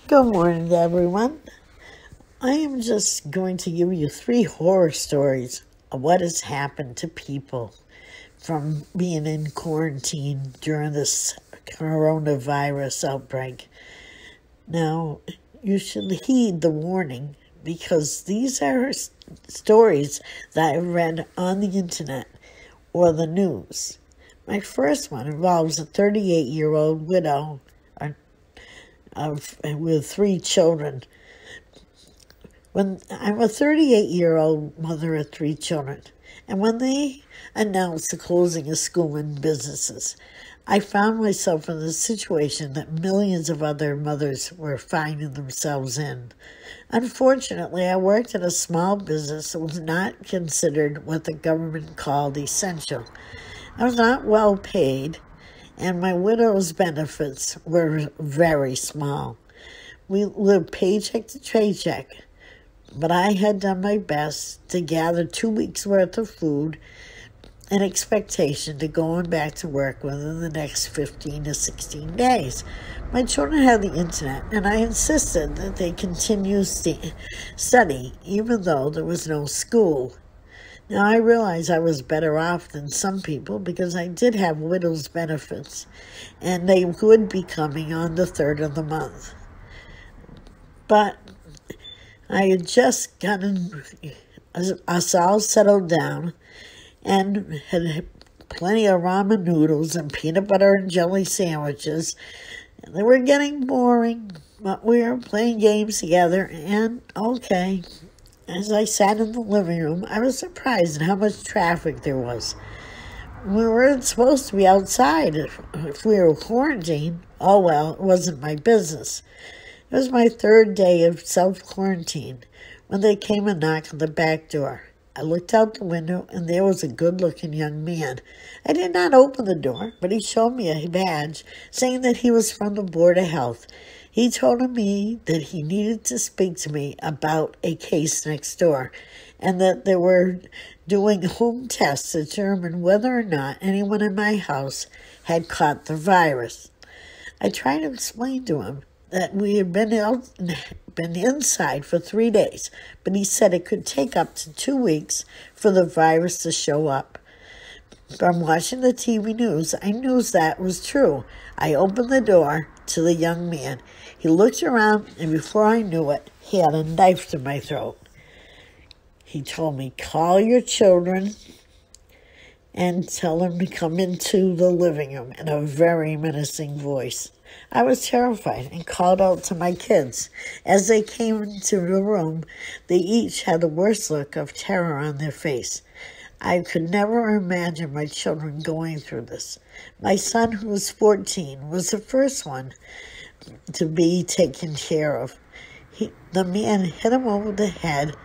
Good morning, everyone. I am just going to give you 3 horror stories of what has happened to people from being in quarantine during this coronavirus outbreak. Now, you should heed the warning because these are stories that I read on the internet or the news. My first one involves a 38-year-old widow with 3 children. When I'm a 38-year-old mother of 3 children, and when they announced the closing of school and businesses, I found myself in the situation that millions of other mothers were finding themselves in. Unfortunately, I worked at a small business that was not considered what the government called essential. I was not well paid, and my widow's benefits were very small. We lived paycheck to paycheck, but I had done my best to gather 2 weeks' worth of food in expectation to going back to work within the next 15 to 16 days. My children had the internet, and I insisted that they continue study even though there was no school. Now, I realized I was better off than some people because I did have widow's benefits, and they would be coming on the 3rd of the month. But I had just gotten us all settled down and had plenty of ramen noodles and peanut butter and jelly sandwiches. And they were getting boring, but we were playing games together, and okay. As I sat in the living room, I was surprised at how much traffic there was. We weren't supposed to be outside if we were quarantined. Oh well, it wasn't my business. It was my 3rd day of self-quarantine when they came and knocked on the back door. I looked out the window, and there was a good-looking young man. I did not open the door, but he showed me a badge saying that he was from the Board of Health. He told me that he needed to speak to me about a case next door and that they were doing home tests to determine whether or not anyone in my house had caught the virus. I tried to explain to him that we had been inside for 3 days, but he said it could take up to 2 weeks for the virus to show up. From watching the TV news, I knew that was true. I opened the door to the young man. He looked around, and before I knew it, he had a knife to my throat. He told me, "Call your children and tell them to come into the living room," in a very menacing voice. I was terrified and called out to my kids. As they came into the room, they each had the worst look of terror on their face. I could never imagine my children going through this. My son, who was 14, was the first one to be taken care of. The man hit him over the head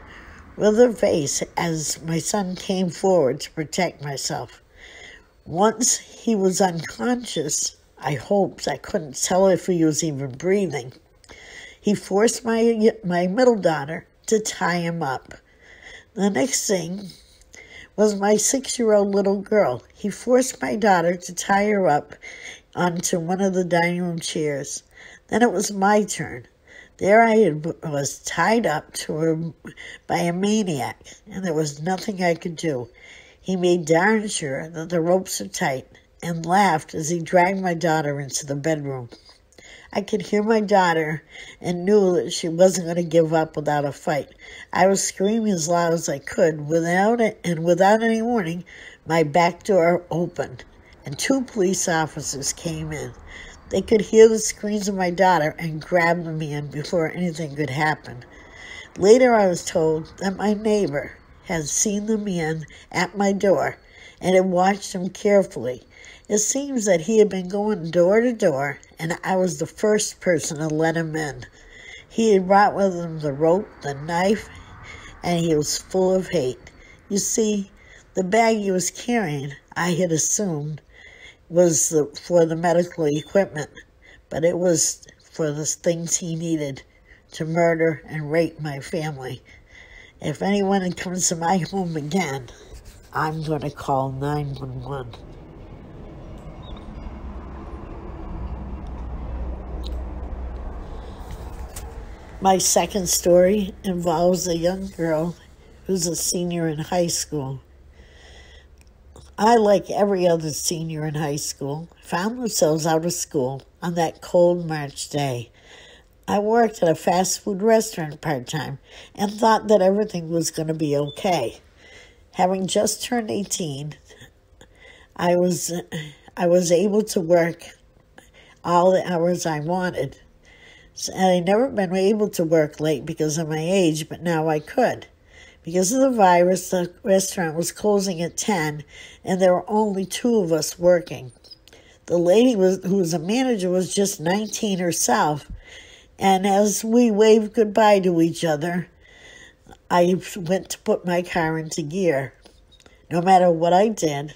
with a vase as my son came forward to protect myself. Once he was unconscious, I hoped. I couldn't tell if he was even breathing. He forced my middle daughter to tie him up. The next thing was my 6-year-old little girl. He forced my daughter to tie her up onto one of the dining room chairs. Then it was my turn. There I was tied up to her by a maniac, and there was nothing I could do. He made darn sure that the ropes were tight and laughed as he dragged my daughter into the bedroom. I could hear my daughter and knew that she wasn't going to give up without a fight. I was screaming as loud as I could. Without any warning, my back door opened, and 2 police officers came in. They could hear the screams of my daughter and grabbed the man before anything could happen. Later, I was told that my neighbor had seen the man at my door and had watched him carefully. It seems that he had been going door to door, and I was the first person to let him in. He had brought with him the rope, the knife, and he was full of hate. You see, the bag he was carrying, I had assumed, was for the medical equipment, but it was for the things he needed to murder and rape my family. If anyone comes to my home again, I'm going to call 911. My second story involves a young girl who's a senior in high school. I, like every other senior in high school, found themselves out of school on that cold March day. I worked at a fast food restaurant part-time and thought that everything was going to be okay. Having just turned 18, I was able to work all the hours I wanted. And I'd never been able to work late because of my age, but now I could. Because of the virus, the restaurant was closing at 10, and there were only 2 of us working. The lady who was a manager was just 19 herself, and as we waved goodbye to each other, I went to put my car into gear. No matter what I did,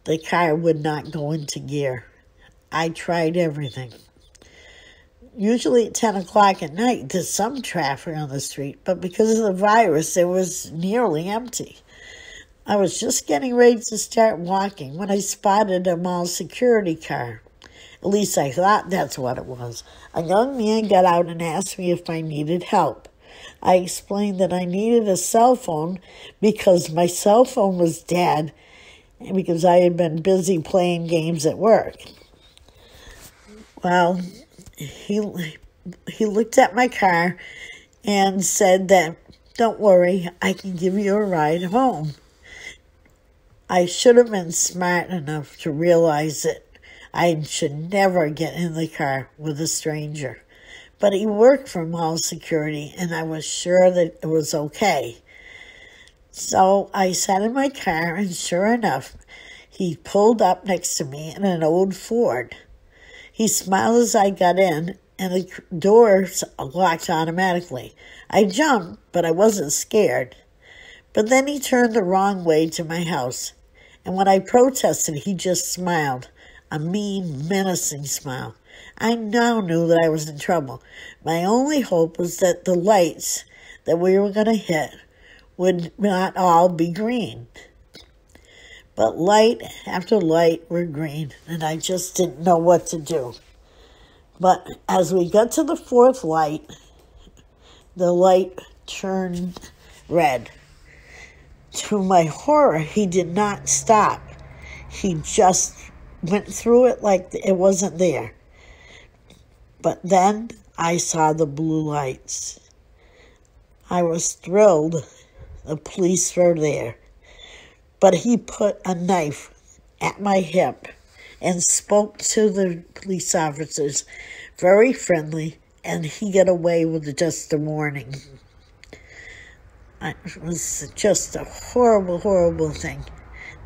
the car would not go into gear. I tried everything. Usually at 10 o'clock at night, there's some traffic on the street, but because of the virus, it was nearly empty. I was just getting ready to start walking when I spotted a mall security car. At least I thought that's what it was. A young man got out and asked me if I needed help. I explained that I needed a cell phone because my cell phone was dead and because I had been busy playing games at work. Well, he looked at my car and said that, "Don't worry, I can give you a ride home." I should have been smart enough to realize that I should never get in the car with a stranger. But he worked for mall security, and I was sure that it was okay. So I sat in my car, and sure enough, he pulled up next to me in an old Ford. He smiled as I got in, and the doors locked automatically. I jumped, but I wasn't scared. But then he turned the wrong way to my house, and when I protested, he just smiled, a mean, menacing smile. I now knew that I was in trouble. My only hope was that the lights that we were going to hit would not all be green. But light after light were green, and I just didn't know what to do. But as we got to the 4th light, the light turned red. To my horror, he did not stop. He just went through it like it wasn't there. But then I saw the blue lights. I was thrilled. The police were there. But he put a knife at my hip and spoke to the police officers, very friendly, and he got away with just a warning. It was just a horrible, horrible thing.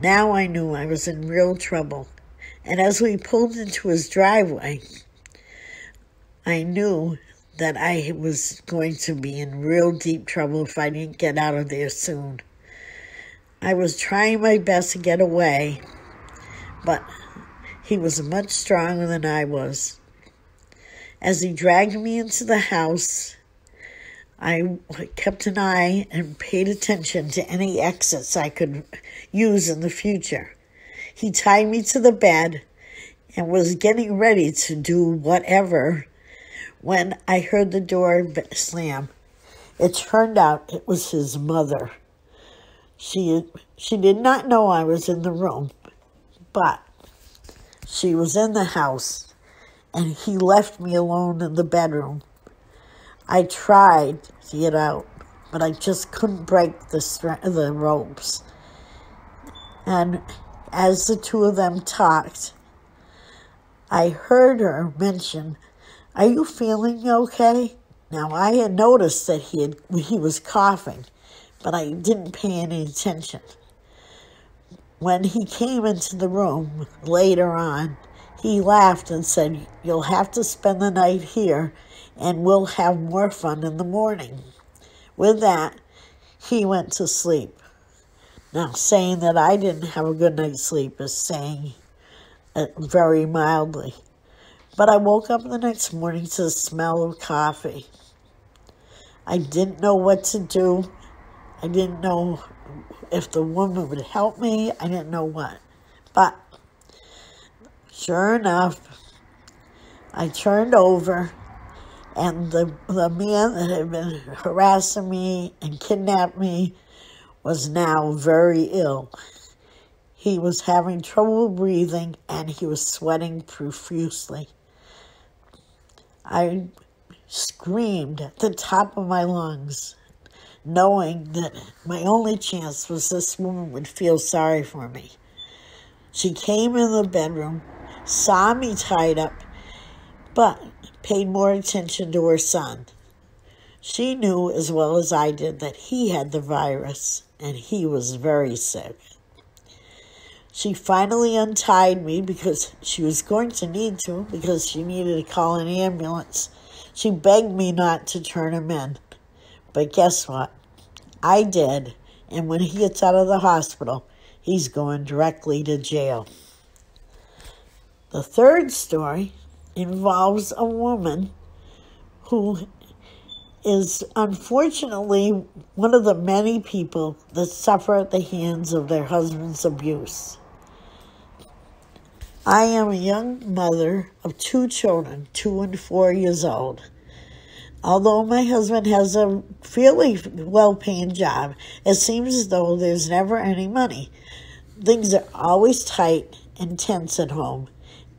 Now I knew I was in real trouble. And as we pulled into his driveway, I knew that I was going to be in real deep trouble if I didn't get out of there soon. I was trying my best to get away, but he was much stronger than I was. As he dragged me into the house, I kept an eye and paid attention to any exits I could use in the future. He tied me to the bed and was getting ready to do whatever when I heard the door slam. It turned out it was his mother. She did not know I was in the room, but she was in the house, and he left me alone in the bedroom. I tried to get out, but I just couldn't break the ropes. And as the 2 of them talked, I heard her mention, "Are you feeling okay?" Now, I had noticed that he was coughing, but I didn't pay any attention. When he came into the room later on, he laughed and said, "You'll have to spend the night here, and we'll have more fun in the morning." With that, he went to sleep. Now, saying that I didn't have a good night's sleep is saying it very mildly. But I woke up the next morning to the smell of coffee. I didn't know what to do. I didn't know if the woman would help me. I didn't know what. But sure enough, I turned over, And the man that had been harassing me and kidnapped me was now very ill. He was having trouble breathing and he was sweating profusely. I screamed at the top of my lungs, knowing that my only chance was this woman would feel sorry for me. She came in the bedroom, saw me tied up, but paid more attention to her son. She knew as well as I did that he had the virus and he was very sick. She finally untied me because she was going to need to, because she needed to call an ambulance. She begged me not to turn him in. But guess what? I did. And when he gets out of the hospital, he's going directly to jail. The third story involves a woman who is unfortunately one of the many people that suffer at the hands of their husband's abuse. I am a young mother of 2 children, 2 and 4 years old. Although my husband has a fairly well-paying job, it seems as though there's never any money. Things are always tight and tense at home,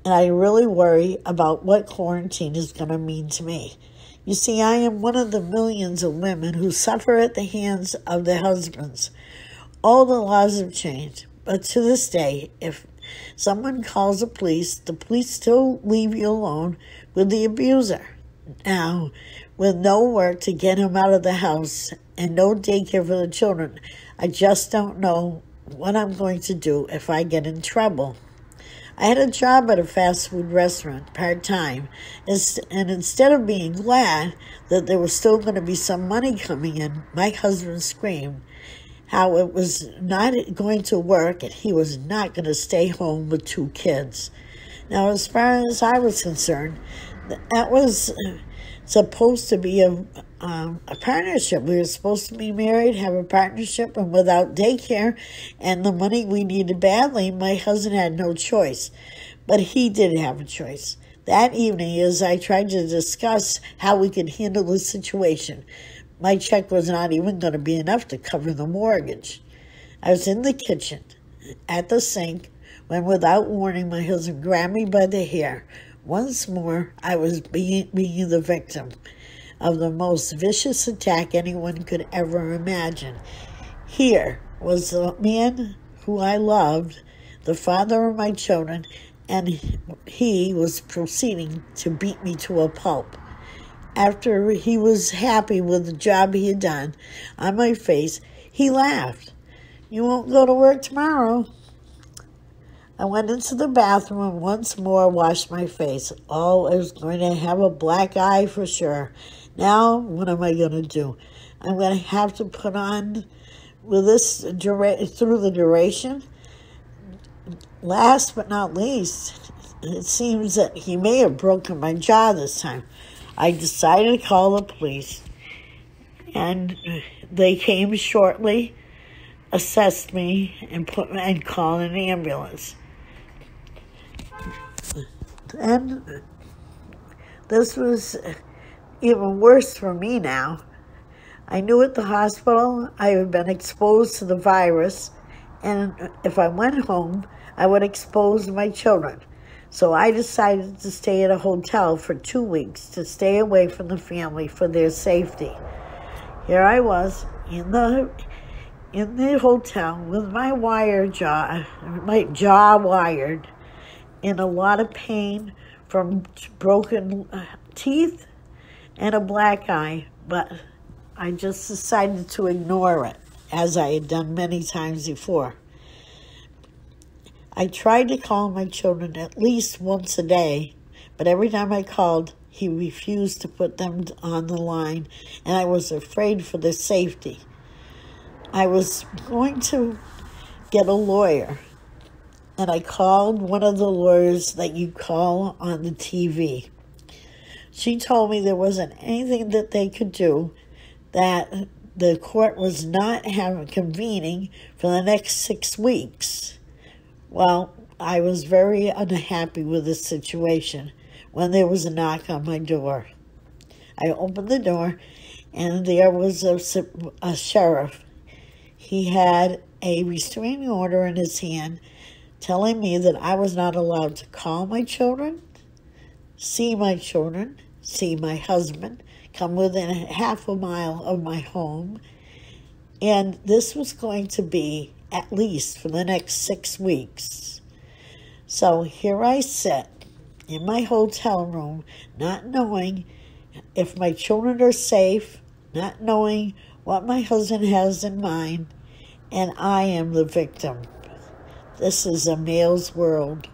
and I really worry about what quarantine is going to mean to me. You see, I am one of the millions of women who suffer at the hands of their husbands. All the laws have changed, but to this day, if someone calls the police still leave you alone with the abuser. Now, with no work to get him out of the house and no daycare for the children, I just don't know what I'm going to do if I get in trouble. I had a job at a fast food restaurant part-time, and instead of being glad that there was still going to be some money coming in, my husband screamed how it was not going to work and he was not going to stay home with 2 kids. Now, as far as I was concerned, that was supposed to be a partnership. We were supposed to be married, have a partnership, and without daycare and the money we needed badly, my husband had no choice. But he did have a choice. That evening, as I tried to discuss how we could handle the situation, my check was not even going to be enough to cover the mortgage. I was in the kitchen at the sink when, without warning, my husband grabbed me by the hair. Once more, I was being the victim of the most vicious attack anyone could ever imagine. Here was the man who I loved, the father of my children, and he was proceeding to beat me to a pulp. After he was happy with the job he had done on my face, he laughed. "You won't go to work tomorrow." I went into the bathroom and once more washed my face. Oh, I was going to have a black eye for sure. Now, what am I going to do? I'm going to have to put on, with this through the duration. Last but not least, it seems that he may have broken my jaw this time. I decided to call the police, and they came shortly, assessed me, and called an ambulance. And this was even worse for me now. I knew at the hospital I had been exposed to the virus, and if I went home, I would expose my children. So I decided to stay at a hotel for 2 weeks to stay away from the family for their safety. Here I was in the hotel with my jaw wired, in a lot of pain from broken teeth and a black eye, but I just decided to ignore it, as I had done many times before. I tried to call my children at least once a day, but every time I called, he refused to put them on the line, and I was afraid for their safety. I was going to get a lawyer, and I called one of the lawyers that you call on the TV. She told me there wasn't anything that they could do, that the court was not convening for the next 6 weeks. Well, I was very unhappy with the situation when there was a knock on my door. I opened the door, and there was a sheriff. He had a restraining order in his hand telling me that I was not allowed to call my children, see my children, see my husband, come within half a mile of my home. And this was going to be at least for the next 6 weeks. So here I sit in my hotel room, not knowing if my children are safe, not knowing what my husband has in mind, and I am the victim. This is a male's world.